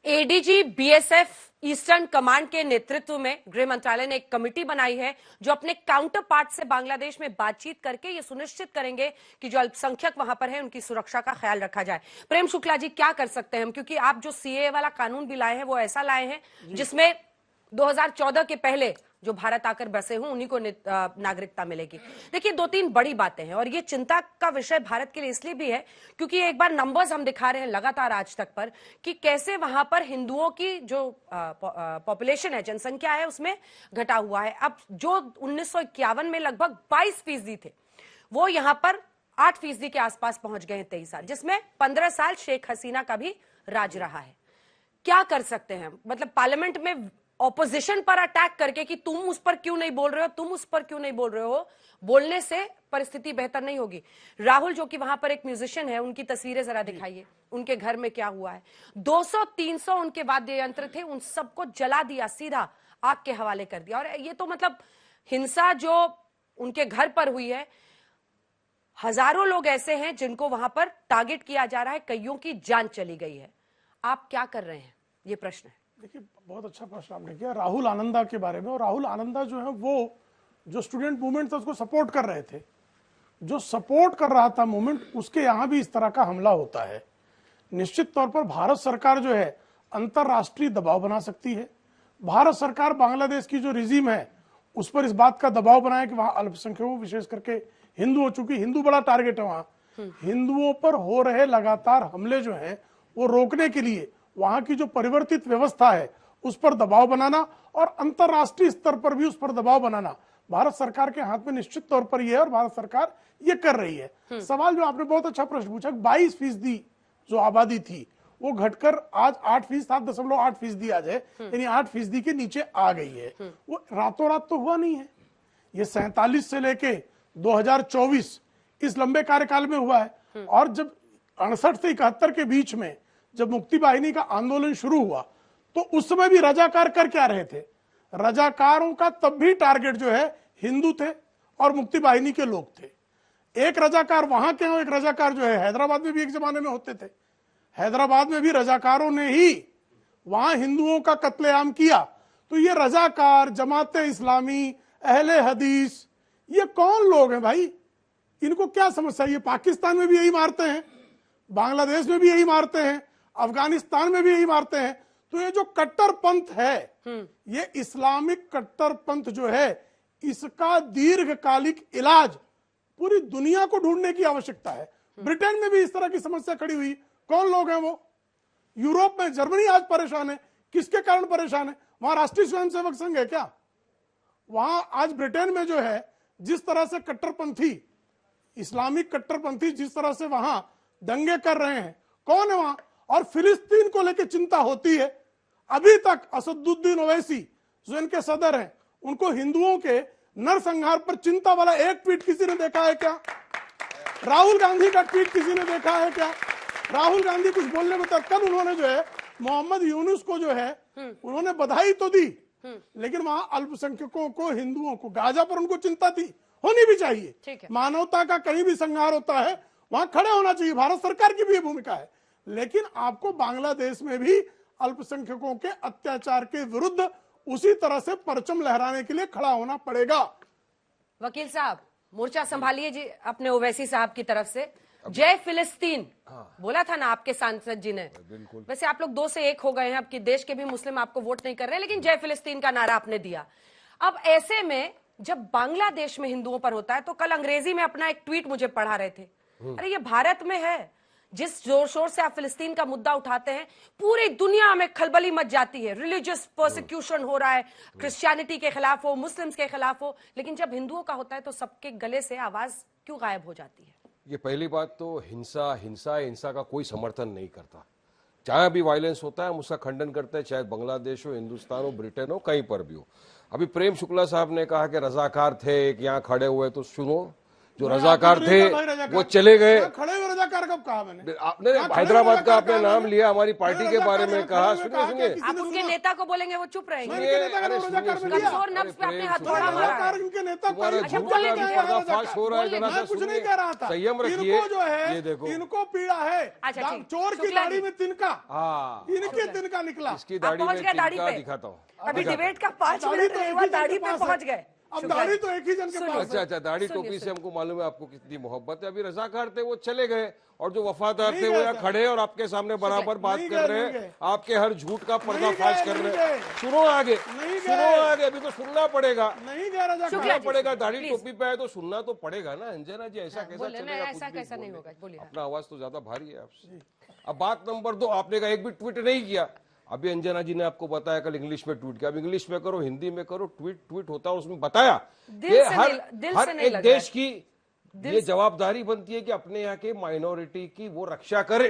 ADG BSF eastern command के नेतृत्व में गृह मंत्रालय ने एक कमेटी बनाई है जो अपने काउंटर पार्ट से बांग्लादेश में बातचीत करके ये सुनिश्चित करेंगे कि जो अल्पसंख्यक वहां पर है उनकी सुरक्षा का ख्याल रखा जाए। प्रेम शुक्ला जी, क्या कर सकते हैं हम, क्योंकि आप जो सीए वाला कानून भी लाए हैं वो ऐसा लाए हैं जिसमें 2014 के पहले जो भारत आकर बसे हों उन्हीं को नागरिकता मिलेगी। देखिए, दो तीन बड़ी बातें हैं और ये चिंता का विषय भारत के लिए इसलिए भी है क्योंकि एक बार नंबर्स हम दिखा रहे हैं लगातार आज तक पर कि कैसे वहां पर हिंदुओं की जो पॉपुलेशन है, जनसंख्या है, उसमें घटा हुआ है। अब जो 1951 में लगभग 22% थे वो यहां पर 8% के आसपास पहुंच गए हैं 23 साल, जिसमें 15 साल शेख हसीना का भी राज रहा है। क्या कर सकते हैं, मतलब पार्लियामेंट में ऑपोजिशन पर अटैक करके कि तुम उस पर क्यों नहीं बोल रहे हो, तुम उस पर क्यों नहीं बोल रहे हो, बोलने से परिस्थिति बेहतर नहीं होगी। राहुल जो कि वहां पर एक म्यूजिशियन है, उनकी तस्वीरें जरा दिखाइए, उनके घर में क्या हुआ है। 200-300 उनके वाद्य यंत्र थे, उन सबको जला दिया, सीधा आग के हवाले कर दिया। और ये तो मतलब हिंसा जो उनके घर पर हुई है, हजारों लोग ऐसे हैं जिनको वहां पर टारगेट किया जा रहा है, कईयों की जान चली गई है। आप क्या कर रहे हैं, ये प्रश्न है। देखिए, बहुत अच्छा प्रश्न आपने किया राहुल आनंदा के बारे में। और राहुल आनंदा जो है वो जो स्टूडेंट मूवमेंट था उसको सपोर्ट कर रहे थे, जो सपोर्ट कर रहा था मूवमेंट, उसके यहां भी इस तरह का हमला होता है। निश्चित तौर पर भारत सरकार जो है अंतरराष्ट्रीय दबाव बना सकती है। भारत सरकार बांग्लादेश की जो रिजीम है उस पर इस बात का दबाव बनाए कि वहां अल्पसंख्यकों, विशेष करके हिंदू, हो चुकी हिंदू बड़ा टारगेट है वहां, हिंदुओं पर हो रहे लगातार हमले जो है वो रोकने के लिए वहां की जो परिवर्तित व्यवस्था है उस पर दबाव बनाना और अंतरराष्ट्रीय स्तर पर भी उस पर दबाव बनाना भारत सरकार के हाथ में निश्चित तौर पर यह है और भारत सरकार ये कर रही है। सवाल जो आपने बहुत अच्छा प्रश्न पूछा, 22% जो आबादी थी वो घटकर आज 8%, 7.8% आज है, यानी 8% के नीचे आ गई है। वो रातों रात तो हुआ नहीं है, ये 47 से लेके 2024 इस लंबे कार्यकाल में हुआ है। और जब 68 से 71 के बीच में जब मुक्ति बाहिनी का आंदोलन शुरू हुआ तो उस समय भी रजाकार कर क्या रहे थे, रजाकारों का तब भी टारगेट जो है हिंदू थे और मुक्ति बाहिनी के लोग थे। एक रजाकार वहां के, एक रजाकार जो है हैदराबाद में भी एक जमाने में होते थे। हैदराबाद में भी रजाकारों ने ही वहां हिंदुओं का कत्लेआम किया। तो ये रजाकार, जमाते इस्लामी, अहले हदीस, ये कौन लोग हैं भाई, इनको क्या समस्या? ये पाकिस्तान में भी यही मारते हैं, बांग्लादेश में भी यही मारते हैं, अफगानिस्तान में भी यही मारते हैं। तो ये जो कट्टरपंथ है, ये इस्लामिक कट्टरपंथ जो है, इसका दीर्घकालिक इलाज पूरी दुनिया को ढूंढने की आवश्यकता है। ब्रिटेन में भी इस तरह की समस्या खड़ी हुई, कौन लोग हैं वो? यूरोप में जर्मनी आज परेशान है, किसके कारण परेशान है? वहां राष्ट्रीय स्वयंसेवक संघ है क्या? वहां आज ब्रिटेन में जो है जिस तरह से कट्टरपंथी, इस्लामिक कट्टरपंथी जिस तरह से वहां दंगे कर रहे हैं, कौन है वहां? और फिलिस्तीन को लेकर चिंता होती है। अभी तक असदुद्दीन ओवैसी जो इनके सदर हैं, उनको हिंदुओं के नरसंहार पर चिंता वाला एक ट्वीट किसी ने देखा है क्या? राहुल गांधी का ट्वीट किसी ने देखा है क्या? राहुल गांधी कुछ बोलने में तत्काल उन्होंने जो है मोहम्मद यूनुस को जो है उन्होंने बधाई तो दी, लेकिन वहां अल्पसंख्यकों को, हिंदुओं को, गाजा पर उनको चिंता थी, होनी भी चाहिए। मानवता का कहीं भी संहार होता है वहां खड़े होना चाहिए, भारत सरकार की भी ये भूमिका है। लेकिन आपको बांग्लादेश में भी अल्पसंख्यकों के अत्याचार के विरुद्ध उसी तरह से परचम लहराने के लिए खड़ा होना पड़ेगा। वकील साहब, मोर्चा संभालिए जी अपने ओवैसी साहब की तरफ से। जय फिलिस्तीन बोला था ना आपके सांसद जी ने। वैसे आप लोग 2 से 1 हो गए हैं, अब कि देश के भी मुस्लिम आपको वोट नहीं कर रहे, लेकिन जय फिलिस्तीन का नारा आपने दिया। अब ऐसे में जब बांग्लादेश में हिंदुओं पर होता है, तो कल अंग्रेजी में अपना एक ट्वीट मुझे पढ़ा रहे थे, अरे ये भारत में है, जिस जोर शोर से आप फिलिस्तीन का मुद्दा उठाते हैं पूरी दुनिया में खलबली मच जाती है, रिलीजियस परसिक्यूशन हो रहा है, क्रिश्चियनिटी के खिलाफ हो, मुस्लिम्स के खिलाफ हो, लेकिन जब हिंदुओं का होता है तो सबके गले से आवाज क्यों गायब हो जाती है? ये पहली बात तो हिंसा का कोई समर्थन नहीं करता। चाहे भी वायलेंस होता है हम उसका खंडन करते हैं, चाहे बांग्लादेश हो, हिंदुस्तान हो, ब्रिटेन हो, कहीं पर भी हो। अभी प्रेम शुक्ला साहब ने कहा कि रजाकार थे, यहाँ खड़े हुए, तो सुनो, जो रजाकार थे वो चले गए। खड़े हुए रजाकार कब कहा मैंने? आपने हैदराबाद का आपने नाम लिया, हमारी पार्टी के बारे में कहा। सुनिए सुनिए, आप उनके नेता को बोलेंगे वो चुप रहेंगे। कमजोर नफ्स पे आपने हथौड़ा मारा है। उनके नेता पर्दाफाश हो रहा है, जरा सा कुछ नहीं कह रहा था। संयम रखिए। इनको जो है, ये देखो, इनको पीड़ा है। अच्छा, ठीक। चोर की शुक्ला दाढ़ी जी। में तिनका, हाँ, इनके तिनका निकला। इसकी दाढ़ी में पहुंच गए दाढ़ी तिनका पे। दिखाता हूँ। अभी डिबेट का 5 दाढ़ी मिनट तो नहीं एक हुआ, ही जन दाढ़ी के पे पास पहुंच है। गए। अब दाढ़ी तो एक ही जन के पास है। अच्छा, दाढ़ी टोपी से हमको मालूम है आपको कितनी मोहब्बत है। अभी रजाकार थे वो चले गए, और जो वफादार थे वो यहाँ खड़े और आपके सामने बराबर बात कर रहे हैं, आपके हर झूठ का पर्दाफाश कर रहे हैं। सुनो आगे, सुनो आगे, अभी तो सुनना पड़ेगा, नहीं गया रजा सुनना पड़ेगा। दाढ़ी टोपी पे है तो सुनना तो पड़ेगा ना। अंजना जी, ऐसा कैसा चलेगा? ऐसा कैसा नहीं होगा, बोलिए। अपना आवाज तो ज्यादा भारी है आपसे। अब बात नंबर 2, आपने कहा एक भी ट्वीट नहीं किया। अभी अंजना जी ने आपको बताया कल इंग्लिश में ट्वीट किया। अब इंग्लिश में करो, हिंदी में करो, ट्वीट होता है। उसमें बताया कि हर एक देश की ये जवाबदारी बनती है कि अपने यहाँ के माइनॉरिटी की वो रक्षा करे।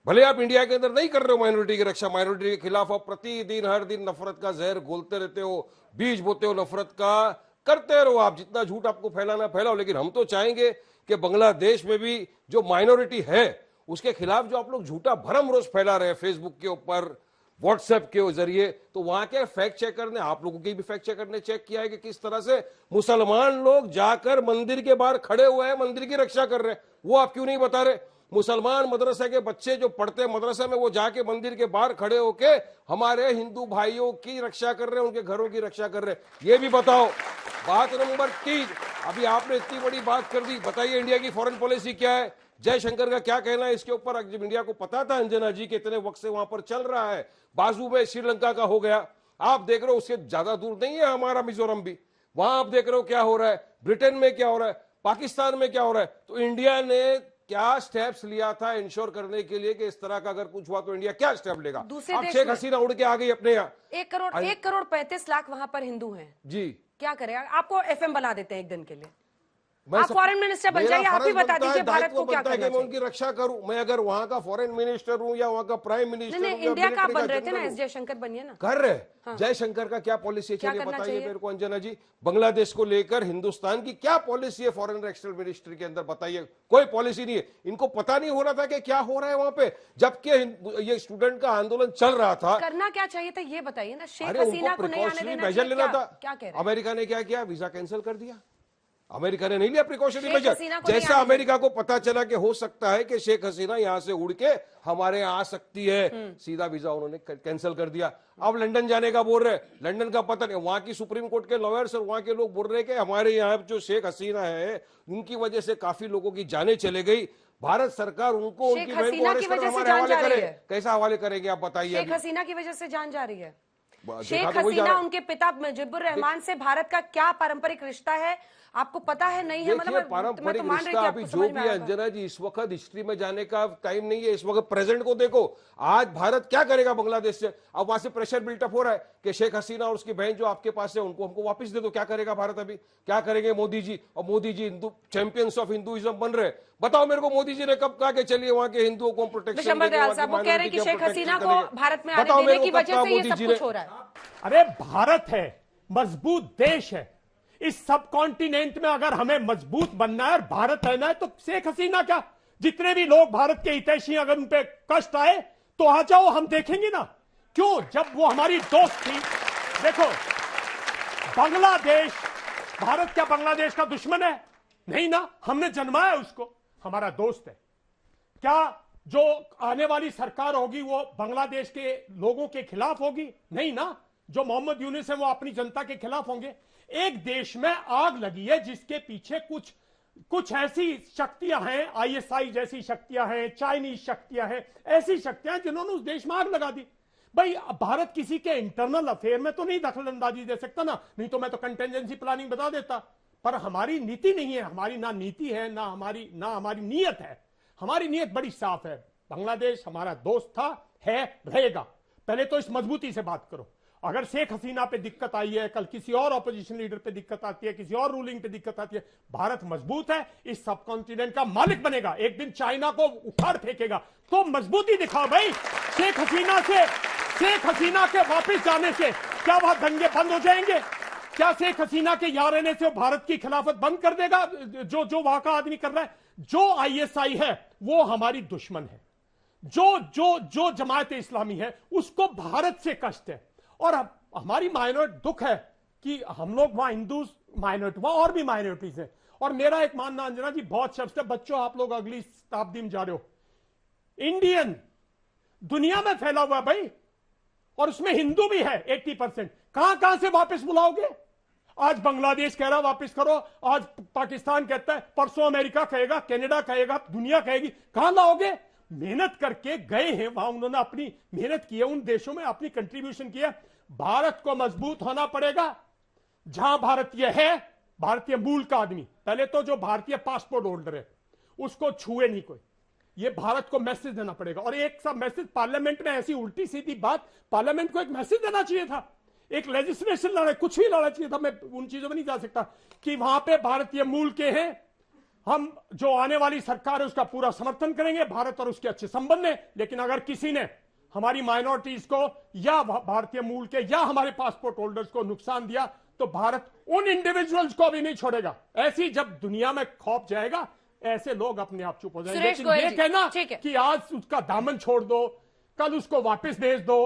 भले आप इंडिया के अंदर नहीं कर रहे हो माइनॉरिटी की रक्षा, माइनॉरिटी के खिलाफ आप प्रतिदिन हर दिन नफरत का जहर घोलते रहते हो, बीज बोते हो नफरत का, करते रहो आप, जितना झूठ आपको फैलाना फैलाओ। लेकिन हम तो चाहेंगे कि बांग्लादेश में भी जो माइनॉरिटी है उसके खिलाफ जो आप लोग झूठा भरम रोज फैला रहे हैं फेसबुक के ऊपर, व्हाट्सएप के जरिए, तो वहां के फैक्ट चेकर ने, आप लोगों की भी फैक्ट चेकर ने चेक किया है कि किस तरह से मुसलमान लोग जाकर मंदिर के बाहर खड़े हुए हैं, मंदिर की रक्षा कर रहे हैं। वो आप क्यों नहीं बता रहे? मुसलमान मदरसे के बच्चे जो पढ़ते हैं मदरसे में, वो जाके मंदिर के बाहर खड़े होके हमारे हिंदू भाइयों की रक्षा कर रहे हैं, उनके घरों की रक्षा कर रहे हैं। ये भी बताओ। बात नंबर 3, अभी आपने इतनी बड़ी बात कर दी, बताइए इंडिया की फॉरेन पॉलिसी क्या है? जयशंकर का क्या कहना है इसके ऊपर? जब इंडिया को पता था अंजना जी के इतने वक्त से वहां पर चल रहा है, बाजू में श्रीलंका का हो गया, आप देख रहे हो उससे ज्यादा दूर नहीं है हमारा मिजोरम भी, वहां आप देख रहे हो क्या हो रहा है, ब्रिटेन में क्या हो रहा है, पाकिस्तान में क्या हो रहा है। तो इंडिया ने क्या स्टेप्स लिया था इंश्योर करने के लिए कि इस तरह का अगर कुछ हुआ तो इंडिया क्या स्टेप लेगा? अब शेख हसीना उड़ के आ गई अपने यहाँ। 1 करोड़ 35 लाख वहां पर हिंदू हैं जी, क्या करें? आपको FM बना देते हैं एक दिन के लिए, आप फॉरेन मिनिस्टर बन जाइए, आप ही बता दीजिए भारत को क्या करना चाहिए। मैं उनकी रक्षा करूं, मैं अगर वहां का फॉरेन मिनिस्टर हूं या वहां का प्राइम मिनिस्टर हूं, इंडिया का आप बन रहे थे ना, एस जयशंकर बनिए ना। कर रहे। हाँ। जयशंकर का क्या पॉलिसी है, चलिए बताइए मेरे को अंजना जी। बांग्लादेश को लेकर हिंदुस्तान की क्या पॉलिसी है फॉरेन एक्सटर्नल मिनिस्ट्री के अंदर? बताइए। कोई पॉलिसी नहीं है। इनको पता नहीं हो रहा था कि क्या हो रहा है वहां पे, जबकि ये स्टूडेंट का आंदोलन चल रहा था। करना क्या चाहिए था ये बताइए ना। शेख हसीना को नहीं आने देना मेजर लेना था। क्या कह रहे हैं? अमेरिका ने क्या किया? वीजा कैंसिल कर दिया। अमेरिका ने नहीं लिया प्रिकॉशनरी मेजर। जैसा अमेरिका को पता चला कि हो सकता है कि शेख हसीना यहां से उड़ के हमारे यहाँ आ सकती है, सीधा वीजा उन्होंने कैंसिल कर दिया। अब लंदन जाने का बोल रहे, लंदन का पता नहीं, वहां की सुप्रीम कोर्ट के लॉयर्स और वहां के लोग बोल रहे कि हमारे यहाँ जो शेख हसीना है उनकी वजह से काफी लोगों की जानें चले गई। भारत सरकार उनको उनकी बहन को अरेस्ट कर हमारे हवाले करे। कैसा हवाले करेंगे आप बताइए? शेख हसीना की वजह से जान जा रही है। शेख हसीना उनके पिता मुजीबुर रहमान से भारत का क्या पारंपरिक रिश्ता है आपको पता है? नहीं है, मतलब पारंपरिक रिश्ता अभी जो भी है अंजना जी, इस वक्त हिस्ट्री में जाने का टाइम नहीं है। इस वक्त प्रेजेंट को देखो। आज भारत क्या करेगा बांग्लादेश से? अब वहां से प्रेशर बिल्टअप हो रहा है कि शेख हसीना और उसकी बहन जो आपके पास है उनको हमको वापस दे दो। क्या करेगा भारत? अभी क्या करेंगे मोदी जी? और Modi ji Hindu champions of Hinduism बन रहे। बताओ मेरे को, मोदी जी ने कब कहा कि चलिए वहां के हिंदुओं को प्रोटेक्शन देंगे? वो कह रहे हैं कि शेख हसीना को भारत में आने देने की वजह से ये सब कुछ हो रहा है। अरे भारत है, मजबूत देश है। इस सब कॉन्टिनेंट में अगर हमें मजबूत बनना है और भारत रहना है तो शेख हसीना क्या, जितने भी लोग भारत के हितैषी अगर उन पे कष्ट आए तो आ जाओ, हम देखेंगे ना। क्यों? जब वो हमारी दोस्त थी। देखो, बांग्लादेश, भारत क्या बांग्लादेश का दुश्मन है? नहीं ना, हमने जन्माया उसको, हमारा दोस्त है। क्या जो आने वाली सरकार होगी वो बांग्लादेश के लोगों के खिलाफ होगी? नहीं ना। जो मोहम्मद यूनुस है वो अपनी जनता के खिलाफ होंगे। एक देश में आग लगी है जिसके पीछे कुछ ऐसी शक्तियां हैं, ISI जैसी शक्तियां हैं, चाइनीज शक्तियां हैं, ऐसी शक्तियां जिन्होंने उस देश में आग लगा दी। भाई भारत किसी के इंटरनल अफेयर में तो नहीं दखल अंदाजी दे सकता ना, नहीं तो मैं तो कंटेंजेंसी प्लानिंग बता देता। पर हमारी नीति नहीं है, हमारी ना नीति है ना हमारी नीयत है। हमारी नीयत बड़ी साफ है। बांग्लादेश हमारा दोस्त था, है, रहेगा। पहले तो इस मजबूती से बात करो। अगर शेख हसीना पे दिक्कत आई है, कल किसी और ऑपोजिशन लीडर पे दिक्कत आती है, किसी और रूलिंग पे दिक्कत आती है, भारत मजबूत है, इस सब कॉन्टिनेंट का मालिक बनेगा। एक दिन चाइना को उखाड़ फेंकेगा। तो मजबूती दिखाओ भाई। शेख हसीना के वापस जाने से क्या वहां दंगे बंद हो जाएंगे? क्या शेख हसीना के यहाँ रहने से वो भारत की खिलाफत बंद कर देगा? जो वहां का आदमी कर रहा है, जो आईएसआई है वो हमारी दुश्मन है, जो जमात इस्लामी है उसको भारत से कष्ट है। और हमारी माइनॉरिटी दुख है कि हम लोग वहां हिंदू माइनॉरिटी, वहां और भी माइनॉरिटीज है। और मेरा एक मानना, अंजना जी, बहुत शब्द है, बच्चों आप लोग अगली शताब्दी में जा रहे हो, इंडियन दुनिया में फैला हुआ है भाई, और उसमें हिंदू भी है 80%। कहां से वापस बुलाओगे? आज बांग्लादेश कह रहा वापस करो, आज पाकिस्तान कहता है, परसों अमेरिका कहेगा, कनाडा कहेगा, दुनिया कहेगी। कहां लाओगे? मेहनत करके गए हैं वहां, उन्होंने अपनी मेहनत की है, उन देशों में अपनी कंट्रीब्यूशन किया। भारत को मजबूत होना पड़ेगा। जहां भारतीय है, भारतीय मूल का आदमी, पहले तो जो भारतीय पासपोर्ट होल्डर है उसको छुए नहीं कोई, ये भारत को मैसेज देना पड़ेगा। और एक सब मैसेज पार्लियामेंट में, ऐसी उल्टी सीधी बात, पार्लियामेंट को एक मैसेज देना चाहिए था, एक लेजिस्लेशन लाना, कुछ भी लाना चाहिए था। मैं उन चीजों में नहीं जा सकता कि वहां पे भारतीय मूल के हैं, हम जो आने वाली सरकार है उसका पूरा समर्थन करेंगे, भारत और उसके अच्छे संबंध है। लेकिन अगर किसी ने हमारी माइनॉरिटीज को या भारतीय मूल के या हमारे पासपोर्ट होल्डर्स को नुकसान दिया तो भारत उन इंडिविजुअल्स को भी नहीं छोड़ेगा। ऐसी जब दुनिया में खौफ जाएगा, ऐसे लोग अपने आप चुप हो जाएंगे। लेकिन ये कहना कि आज उसका दामन छोड़ दो, कल उसको वापस भेज दो,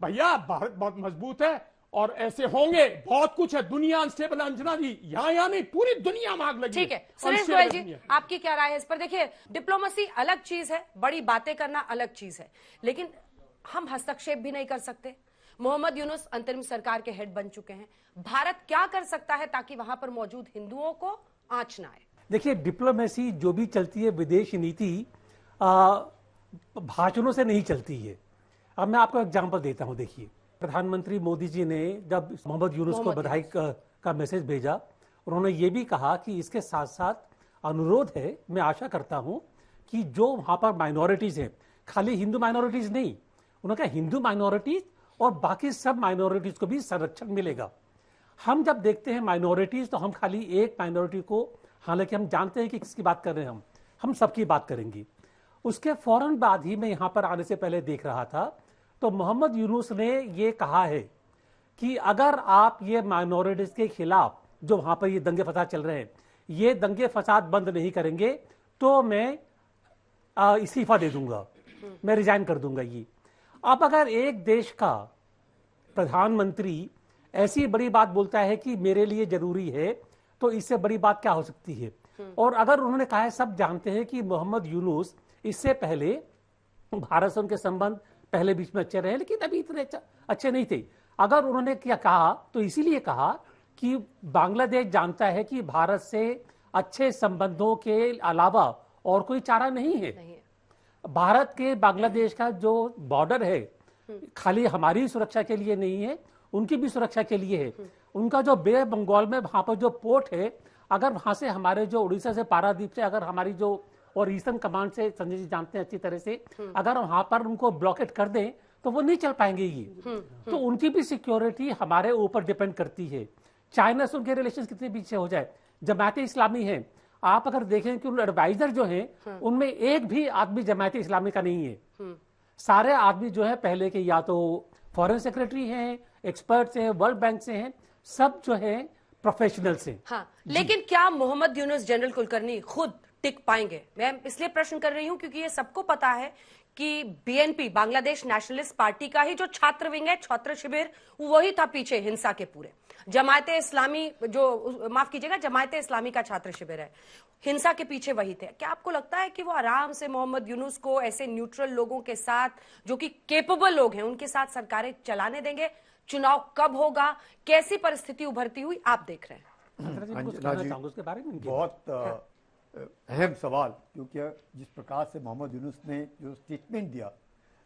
भैया भारत बहुत मजबूत है और ऐसे होंगे, बहुत कुछ है। दुनिया अनस्टेबल, अंजना जी, यहां नहीं, पूरी दुनिया में आग लगी। ठीक है सुरेश गोयल जी, आपकी क्या राय है इस पर? देखिए, डिप्लोमेसी अलग चीज है, बड़ी बातें करना अलग चीज है, लेकिन हम हस्तक्षेप भी नहीं कर सकते। मोहम्मद यूनुस अंतरिम सरकार के हेड बन चुके हैं। भारत क्या कर सकता है ताकि वहां पर मौजूद हिंदुओं को आंच ना आए? देखिए, डिप्लोमेसी जो भी चलती है, विदेश नीति भाषणों से नहीं चलती है। अब मैं आपको एग्जांपल देता हूं। देखिए, प्रधानमंत्री मोदी जी ने जब मोहम्मद यूनुस को बधाई का मैसेज भेजा, उन्होंने ये भी कहा कि इसके साथ साथ अनुरोध है, मैं आशा करता हूं कि जो वहां पर माइनॉरिटीज हैं, खाली हिंदू माइनॉरिटीज नहीं, उन्होंने कहा हिंदू माइनॉरिटीज और बाकी सब माइनॉरिटीज को भी संरक्षण मिलेगा। हम जब देखते हैं माइनॉरिटीज, तो हम खाली एक माइनॉरिटी को, हालांकि हम जानते हैं कि किसकी बात कर रहे हैं, हम सबकी बात करेंगे। उसके फौरन बाद ही मैं यहां पर आने से पहले देख रहा था, तो मोहम्मद यूनुस ने ये कहा है कि अगर आप ये माइनॉरिटीज के खिलाफ जो वहां पर ये दंगे फसाद चल रहे हैं, ये दंगे फसाद बंद नहीं करेंगे तो मैं इस्तीफा दे दूंगा, मैं रिजाइन कर दूंगा। ये अब अगर एक देश का प्रधानमंत्री ऐसी बड़ी बात बोलता है कि मेरे लिए जरूरी है, तो इससे बड़ी बात क्या हो सकती है? और अगर उन्होंने कहा है, सब जानते हैं कि मोहम्मद यूनुस इससे पहले भारत से उनके संबंध पहले बीच में अच्छे रहे, लेकिन अभी इतने अच्छे नहीं थे। अगर उन्होंने क्या कहा तो इसीलिए कहा कि बांग्लादेश जानता है कि भारत से अच्छे संबंधों के अलावा और कोई चारा नहीं है। भारत के बांग्लादेश का जो बॉर्डर है, खाली हमारी सुरक्षा के लिए नहीं है, उनकी भी सुरक्षा के लिए है। उनका जो बे बंगाल में वहां पर जो पोर्ट है, अगर वहां से हमारे जो उड़ीसा से, पारादीप से, अगर हमारी जो, और ईस्टर्न कमांड से संजय जी जानते हैं अच्छी तरह से, अगर वहां पर उनको ब्लॉकेट कर दें तो वो नहीं चल पाएंगे ये। तो उनकी भी सिक्योरिटी हमारे ऊपर डिपेंड करती है। चाइना से उनके रिलेशन कितने पीछे हो जाए। जमात इस्लामी है, आप अगर देखें कि उन एडवाइजर जो हैं, उनमें एक भी आदमी जमात इस्लामी का नहीं है। सारे आदमी जो है पहले के या तो फॉरेन सेक्रेटरी हैं, एक्सपर्ट्स हैं, वर्ल्ड बैंक से हैं, सब जो है प्रोफेशनल्स हैं। हाँ, लेकिन क्या मोहम्मद यूनुस, जनरल कुलकर्णी खुद टिक पाएंगे? मैं इसलिए प्रश्न कर रही हूं क्योंकि ये सबको पता है कि बीएनपी, बांग्लादेश नेशनलिस्ट पार्टी का ही जो छात्र विंग है, छात्र शिविर, वही था पीछे हिंसा के पूरे। जमायते इस्लामी, जो माफ कीजिएगा, जमायते इस्लामी का छात्र शिविर है, हिंसा के पीछे वही थे। क्या आपको लगता है कि वो आराम से मोहम्मद यूनुस को ऐसे न्यूट्रल लोगों के साथ, जो कि केपेबल लोग हैं, उनके साथ सरकारें चलाने देंगे? चुनाव कब होगा? कैसी परिस्थिति उभरती हुई आप देख रहे हैं? उसके बारे में बहुत अहम सवाल, क्योंकि जिस प्रकार से मोहम्मद यूनुस ने जो स्टेटमेंट दिया,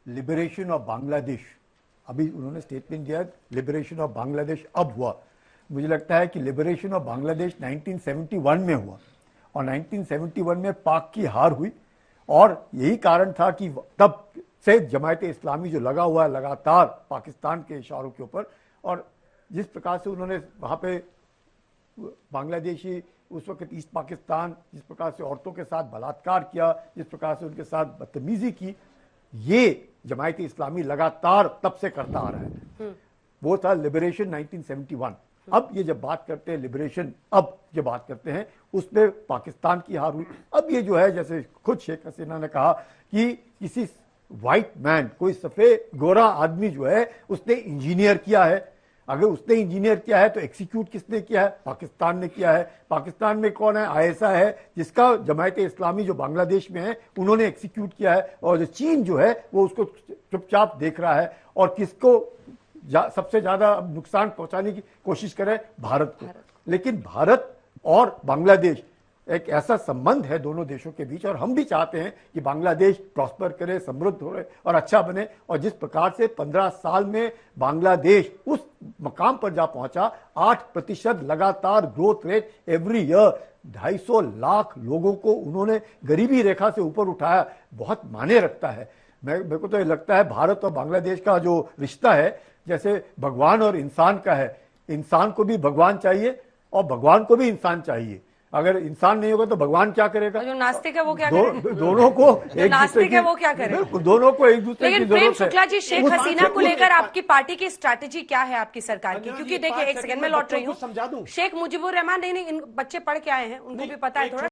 लिबरेशन ऑफ बांग्लादेश, अभी उन्होंने स्टेटमेंट दिया लिबरेशन ऑफ बांग्लादेश अब हुआ। मुझे लगता है कि लिबरेशन ऑफ बांग्लादेश 1971 में हुआ, और 1971 में पाक की हार हुई, और यही कारण था कि तब से जमायत इस्लामी जो लगा हुआ है लगातार पाकिस्तान के इशारों के ऊपर। और जिस प्रकार से उन्होंने वहाँ पे बांग्लादेशी, उस वक्त ईस्ट पाकिस्तान, जिस प्रकार से औरतों के साथ बलात्कार किया, जिस प्रकार से उनके साथ बदतमीजी की, ये जमायत इस्लामी लगातार तब से करता आ रहा है। वो था लिबरेशन 1971। अब ये जब बात करते हैं लिबरेशन, अब जो बात करते हैं उसमें पाकिस्तान की हार हुई। अब ये जो है, जैसे खुद शेख हसीना ने कहा कि किसी व्हाइट मैन, कोई सफेद गोरा आदमी जो है उसने इंजीनियर किया है। अगर उसने इंजीनियर किया है तो एग्जीक्यूट किसने किया है? पाकिस्तान ने किया है। पाकिस्तान में कौन है? आईएसआई है, जिसका जमायत इस्लामी जो बांग्लादेश में है उन्होंने एग्जीक्यूट किया है। और जो चीन जो है वो उसको चुपचाप देख रहा है और किसको सबसे ज्यादा नुकसान पहुंचाने की कोशिश करे? भारत को। लेकिन भारत और बांग्लादेश एक ऐसा संबंध है दोनों देशों के बीच, और हम भी चाहते हैं कि बांग्लादेश प्रॉस्पर करे, समृद्ध हो और अच्छा बने। और जिस प्रकार से 15 साल में बांग्लादेश उस मकाम पर जा पहुंचा, 8% लगातार growth rate every year, 250 lakh लोगों को उन्होंने गरीबी रेखा से ऊपर उठाया, बहुत मायने रखता है। मेरे को तो ये लगता है भारत और बांग्लादेश का जो रिश्ता है जैसे भगवान और इंसान का है। इंसान को भी भगवान चाहिए और भगवान को भी इंसान चाहिए। अगर इंसान नहीं होगा तो भगवान क्या करेगा? जो नास्तिक है वो क्या करे? दोनों को जो नास्तिक है वो क्या करे? दोनों को एक दूसरे की लेकिन प्रेम जरूरत है। शुक्ला जी, शेख हसीना को लेकर आपकी पार्टी की स्ट्रैटेजी क्या है, आपकी सरकार की? क्योंकि देखिए, एक सेकंड में लौट रही हूँ। समझा दूं। शेख मुजीबुर रहमान, नहीं इन बच्चे पढ़ के आए हैं, उनको भी पता है थोड़ा।